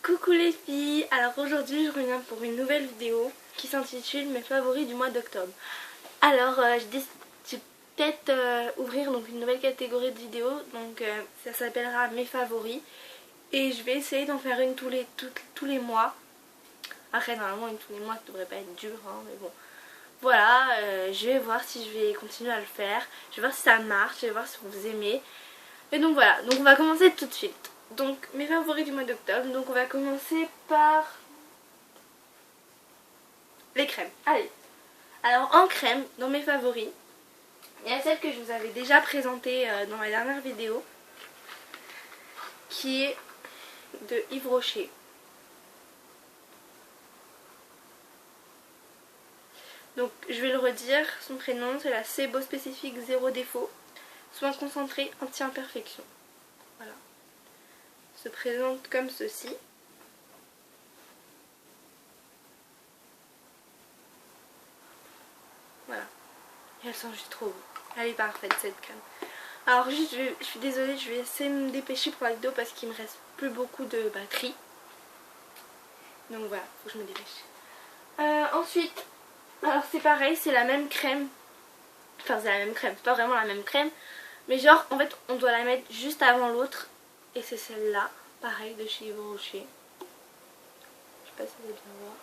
Coucou les filles, alors aujourd'hui je reviens pour une nouvelle vidéo qui s'intitule mes favoris du mois d'octobre. Alors je vais peut-être ouvrir donc une nouvelle catégorie de vidéos, donc ça s'appellera mes favoris et je vais essayer d'en faire une tous les mois. Après normalement une tous les mois ça devrait pas être dur hein, mais bon. Voilà, je vais voir si je vais continuer à le faire, je vais voir si ça marche, je vais voir si vous aimez. Et donc voilà, donc on va commencer tout de suite. Donc mes favoris du mois d'octobre, donc on va commencer par les crèmes. Allez, alors en crème, dans mes favoris, il y a celle que je vous avais déjà présentée dans ma dernière vidéo, qui est de Yves Rocher. Donc je vais le redire, son prénom c'est la Sebo spécifique zéro défaut, soin concentré anti-imperfection. Voilà. Se présente comme ceci. Voilà. Et elle sent juste trop beau. Elle est parfaite cette crème. Alors juste je suis désolée, je vais essayer de me dépêcher pour la vidéo parce qu'il me reste plus beaucoup de batterie. Donc voilà, faut que je me dépêche. Ensuite, alors c'est pareil, c'est la même crème. Enfin c'est la même crème, c'est pas vraiment la même crème. Mais genre en fait on doit la mettre juste avant l'autre. Et c'est celle-là, pareil de chez Yves Rocher. Je sais pas si vous allez bien voir.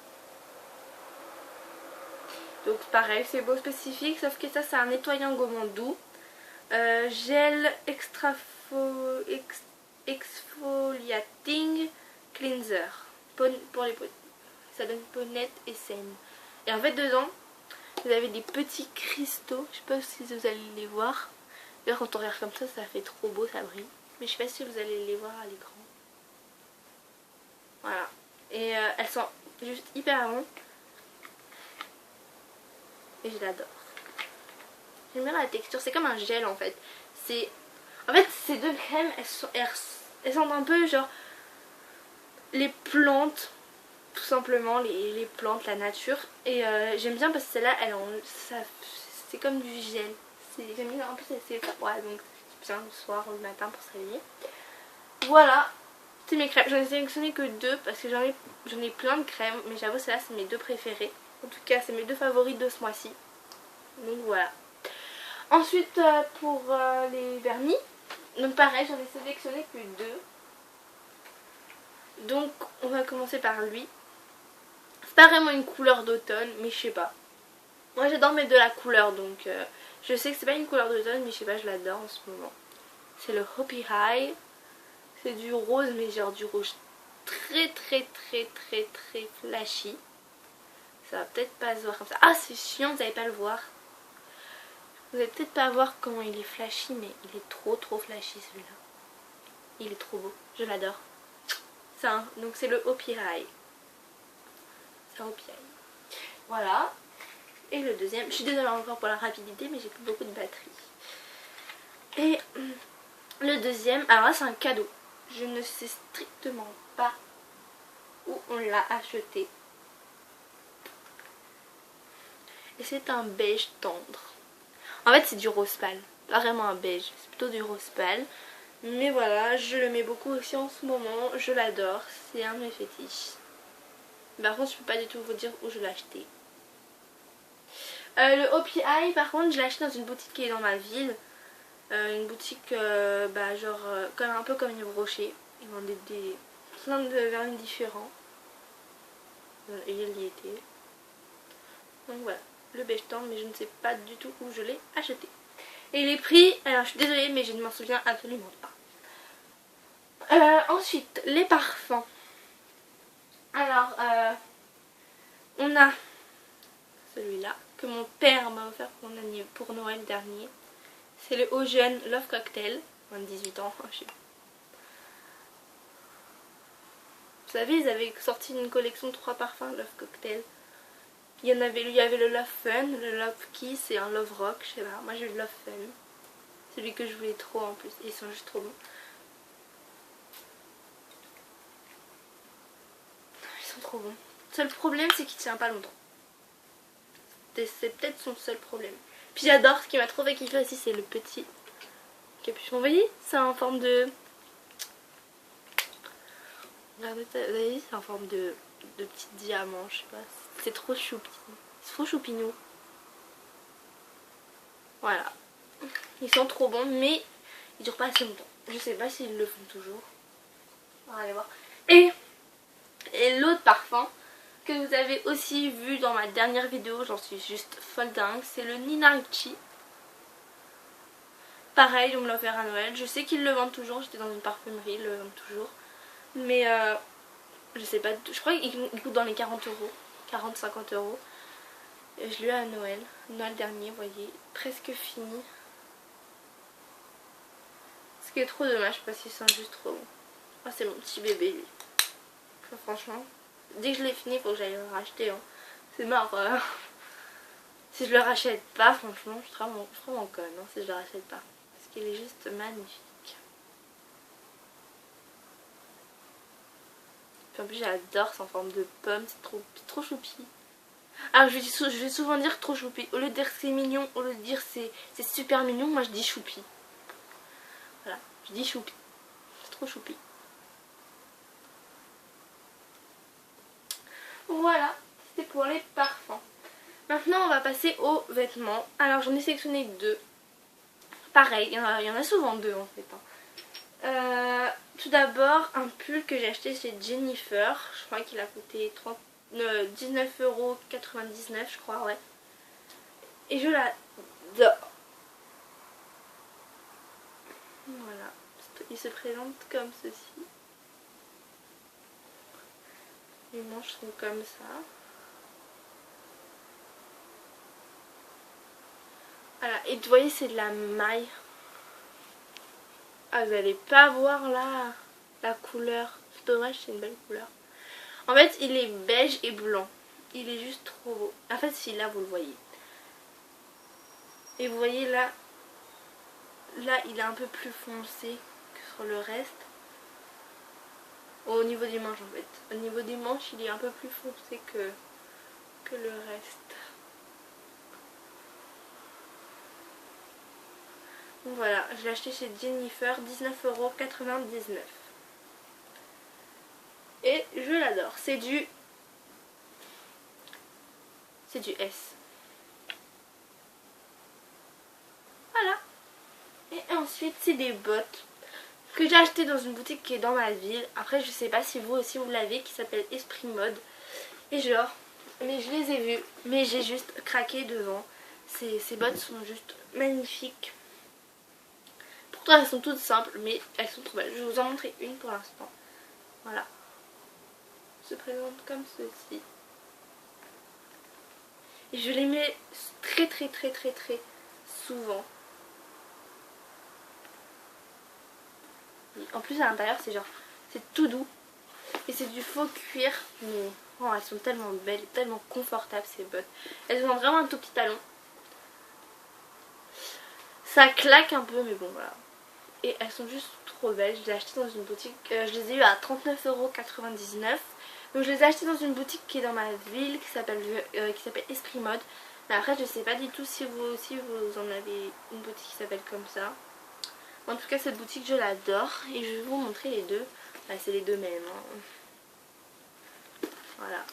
Donc pareil, c'est beau spécifique, sauf que ça c'est un nettoyant gommant doux. Gel exfoliating cleanser. Pour les peaux. Ça donne peau nette et saine. Et en fait dedans, vous avez des petits cristaux. Je sais pas si vous allez les voir. D'ailleurs quand on regarde comme ça fait trop beau, ça brille. Mais je sais pas si vous allez les voir à l'écran. Voilà. Et elles sont juste hyper bon. Et je l'adore. J'aime bien la texture. C'est comme un gel en fait. En fait ces deux crèmes elles sentent un peu genre les plantes. Tout simplement les plantes, la nature. Et j'aime bien parce que celle-là c'est comme du gel. J'aime bien. En plus c'est froid donc c'est bien le soir ou le matin pour se réveiller. Voilà, c'est mes crèmes. J'en ai sélectionné que deux parce que j'en ai plein de crèmes. Mais j'avoue celle-là c'est mes deux préférées. En tout cas c'est mes deux favorites de ce mois-ci. Donc voilà. Ensuite pour les vernis. Donc pareil j'en ai sélectionné que deux. Donc on va commencer par lui. C'est pas vraiment une couleur d'automne mais je sais pas. Moi j'adore mettre de la couleur donc je sais que c'est pas une couleur d'automne mais je sais pas, je l'adore en ce moment. C'est le Hopi High. C'est du rose mais genre du rouge très flashy. Ça va peut-être pas se voir comme ça. Ah c'est chiant, vous n'allez pas le voir. Vous allez peut-être pas voir comment il est flashy mais il est trop flashy celui-là. Il est trop beau, je l'adore. Ça, donc c'est le Hopi High. C'est un Hopi High. Voilà. Et le deuxième, je suis désolée encore pour la rapidité mais j'ai plus beaucoup de batterie. Et le deuxième, alors là c'est un cadeau. Je ne sais strictement pas où on l'a acheté. Et c'est un beige tendre. En fait c'est du rose pâle. Pas vraiment un beige, c'est plutôt du rose pâle. Mais voilà, je le mets beaucoup aussi en ce moment. Je l'adore, c'est un de mes fétiches. Par contre je peux pas du tout vous dire où je l'ai acheté. Le Hopi High par contre je l'ai acheté dans une boutique qui est dans ma ville. Une boutique un peu comme Yves Rocher. Ils vendent plein de vernis différents. Et il y était. Donc voilà, le beige tendre mais je ne sais pas du tout où je l'ai acheté. Et les prix, alors je suis désolée mais je ne m'en souviens absolument pas. Ensuite, les parfums. Alors, on a celui-là que mon père m'a offert pour Noël dernier. C'est le Ocean Love Cocktail, 18 ans. Je sais pas. Vous savez, ils avaient sorti une collection de 3 parfums Love Cocktail. Il y avait le Love Fun, le Love Kiss et un Love Rock, je sais pas. Moi j'ai le Love Fun. Celui que je voulais trop en plus. Et ils sont juste trop bons. Ils sont trop bons. Le seul problème c'est qu'il tient pas longtemps. C'est peut-être son seul problème. Puis j'adore, ce qui m'a trop fait kiffer aussi c'est le petit capuchon. Vous voyez, c'est en forme de... Regardez, vous avez vu, c'est en forme de petits diamants, je sais pas. C'est trop choupi. C'est trop choupinou. Voilà. Ils sont trop bons, mais ils durent pas assez longtemps. Je sais pas s'ils le font toujours. On va aller voir. Et l'autre parfum que vous avez aussi vu dans ma dernière vidéo, j'en suis juste folle dingue, c'est le Nina Ricci. Pareil, on me l'a offert à Noël. Je sais qu'ils le vendent toujours, j'étais dans une parfumerie, ils le vendent toujours. Mais je sais pas, je crois qu'il coûte dans les 40 euros, 40-50 euros. Et je l'ai eu à Noël dernier, vous voyez, presque fini. Ce qui est trop dommage parce qu'il sent juste trop bon. Ah, c'est mon petit bébé lui. Enfin, franchement, dès que je l'ai fini, il faut que j'aille le racheter. Hein. C'est mort. Si je le rachète pas, franchement, je serai vraiment conne hein, si je le rachète pas. Parce qu'il est juste magnifique. Puis en plus, j'adore, c'est en forme de pomme, c'est trop choupi. Alors je vais souvent dire trop choupi. Au lieu de dire c'est mignon, au lieu de dire c'est super mignon, moi je dis choupi. Voilà, je dis choupi. C'est trop choupi. Voilà, c'était pour les parfums. Maintenant on va passer aux vêtements. Alors j'en ai sélectionné deux. Pareil, il y en a souvent deux en fait. Tout d'abord un pull que j'ai acheté chez Jennifer. Je crois qu'il a coûté 19,99 € je crois, ouais. Et je l'adore. Voilà, il se présente comme ceci. Les manches sont comme ça. Voilà, et vous voyez c'est de la maille. Ah, vous n'allez pas voir là la couleur. C'est dommage, c'est une belle couleur. En fait, il est beige et blanc. Il est juste trop beau. En fait, si là, vous le voyez. Et vous voyez là, il est un peu plus foncé que sur le reste. Au niveau des manches, en fait. Au niveau des manches, il est un peu plus foncé que le reste. Donc voilà, je l'ai acheté chez Jennifer, 19,99 €. Et je l'adore. C'est du S. Voilà. Et ensuite, c'est des bottes que j'ai acheté dans une boutique qui est dans ma ville. Après, je sais pas si vous aussi vous l'avez, qui s'appelle Esprit Mode. Et genre, mais je les ai vues, mais j'ai juste craqué devant. Ces bottes sont juste magnifiques. Pourtant, elles sont toutes simples, mais elles sont trop belles. Je vais vous en montrer une pour l'instant. Voilà. Se présente comme ceci. Et je les mets très souvent. En plus à l'intérieur c'est tout doux. Et c'est du faux cuir. Mais oh, elles sont tellement belles, tellement confortables ces bottes. Elles ont vraiment un tout petit talon. Ça claque un peu mais bon voilà. Et elles sont juste trop belles. Je les ai achetées dans une boutique. Je les ai eues à 39,99 €. Donc je les ai achetées dans une boutique qui est dans ma ville qui s'appelle Esprit Mode. Mais après je sais pas du tout si vous aussi vous en avez une boutique qui s'appelle comme ça. En tout cas cette boutique je l'adore. Et je vais vous montrer les deux. Bah, c'est les deux mêmes. Hein. Voilà.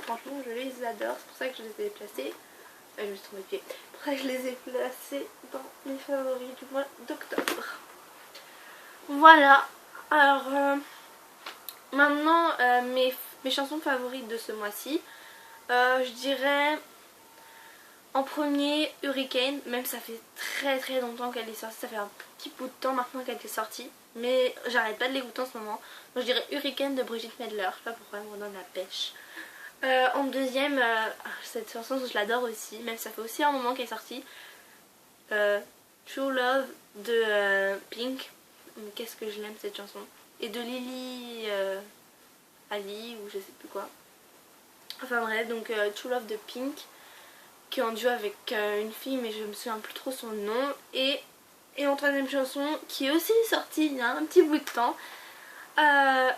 Franchement je les adore. C'est pour ça que je les ai placées. Je me suis trompée de pied. C'est pour ça que je les ai placées dans mes favoris du mois d'octobre. Voilà. Alors maintenant mes chansons favorites de ce mois-ci. Je dirais en premier Hurricane, même ça fait très longtemps qu'elle est sortie, ça fait un petit bout de temps maintenant qu'elle est sortie, mais j'arrête pas de l'écouter en ce moment. Donc je dirais Hurricane de Brigitte Medler, je sais pas pourquoi elle me donne la pêche. En deuxième, cette chanson je l'adore aussi, même ça fait aussi un moment qu'elle est sortie. True Love de Pink, qu'est-ce que je l'aime cette chanson. Et de Lily Ali ou je sais plus quoi. Enfin bref, donc True Love de Pink, qui est en duo avec une fille mais je me souviens plus trop son nom. Et en troisième chanson qui est aussi sortie il y a un petit bout de temps,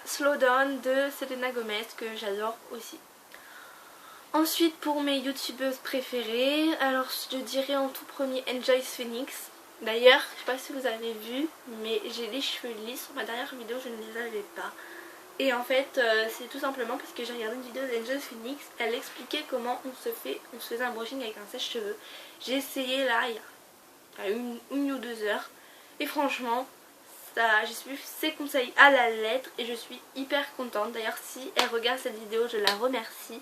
Slow Down de Selena Gomez, que j'adore aussi. Ensuite pour mes youtubeuses préférées, alors je dirais en tout premier Enjoy Phoenix. D'ailleurs je sais pas si vous avez vu mais j'ai les cheveux lisses, sur ma dernière vidéo je ne les avais pas. Et en fait c'est tout simplement parce que j'ai regardé une vidéo d'Angel Phoenix. Elle expliquait comment on se faisait un brushing avec un sèche-cheveux. J'ai essayé là il y a une ou 2 heures. Et franchement j'ai suivi ses conseils à la lettre. Et je suis hyper contente. D'ailleurs si elle regarde cette vidéo je la remercie.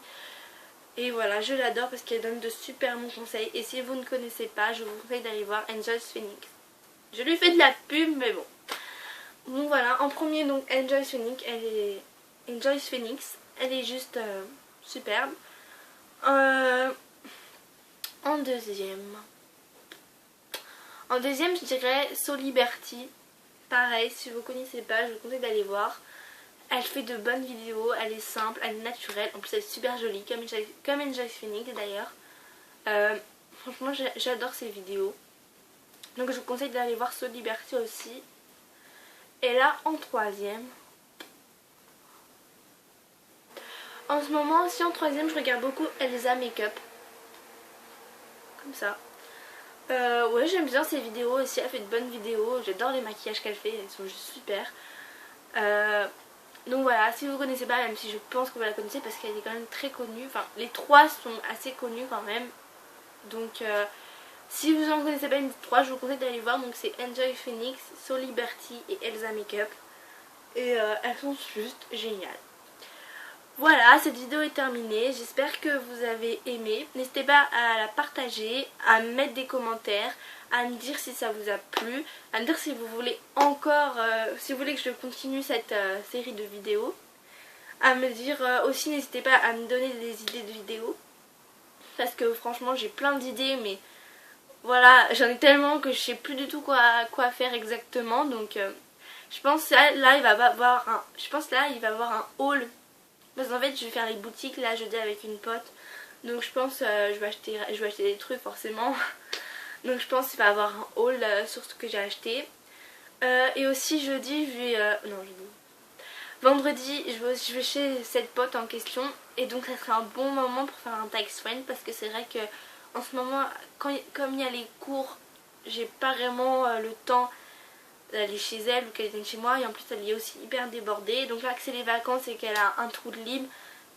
Et voilà, je l'adore parce qu'elle donne de super bons conseils. Et si vous ne connaissez pas, je vous conseille d'aller voir Angel Phoenix. Je lui fais de la pub mais bon. Donc voilà, en premier donc Angel Phoenix, elle est juste superbe. En deuxième, je dirais So Liberty. Pareil, si vous ne connaissez pas, je vous conseille d'aller voir. Elle fait de bonnes vidéos, elle est simple, elle est naturelle. En plus elle est super jolie, comme Angel Phoenix d'ailleurs. Franchement j'adore ses vidéos. Donc je vous conseille d'aller voir So Liberty aussi. Et là en troisième, en ce moment aussi en troisième je regarde beaucoup Elsa Makeup. Comme ça. Ouais j'aime bien ses vidéos aussi, elle fait de bonnes vidéos. J'adore les maquillages qu'elle fait, elles sont juste super. Donc voilà, si vous connaissez pas, même si je pense que vous la connaissez parce qu'elle est quand même très connue. Enfin les trois sont assez connus quand même. Donc si vous en connaissez pas une des trois, je vous conseille d'aller voir. Donc c'est Angel Phoenix, So Liberty et Elsa Makeup. Et elles sont juste géniales. Voilà, cette vidéo est terminée. J'espère que vous avez aimé. N'hésitez pas à la partager, à me mettre des commentaires, à me dire si ça vous a plu, à me dire si vous voulez encore, si vous voulez que je continue cette série de vidéos. À me dire aussi, n'hésitez pas à me donner des idées de vidéos. Parce que franchement, j'ai plein d'idées, mais voilà, j'en ai tellement que je sais plus du tout quoi faire exactement. Donc, je pense là, il va y avoir un haul. Parce qu'en fait je vais faire les boutiques là jeudi avec une pote. Donc je pense je vais acheter des trucs forcément. Donc je pense qu'il va y avoir un haul sur ce que j'ai acheté. Et aussi jeudi je vais... non jeudi. Vendredi je vais chez cette pote en question. Et donc ça serait un bon moment pour faire un tax friend. Parce que c'est vrai que en ce moment comme il y a les cours, j'ai pas vraiment le temps d'aller chez elle ou qu'elle vienne chez moi. Et en plus elle est aussi hyper débordée. Donc là que c'est les vacances et qu'elle a un trou de libre,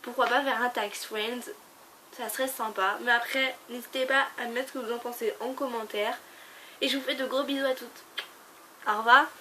pourquoi pas faire un tax friends, ça serait sympa. Mais après n'hésitez pas à me mettre ce que vous en pensez en commentaire. Et je vous fais de gros bisous à toutes. Au revoir.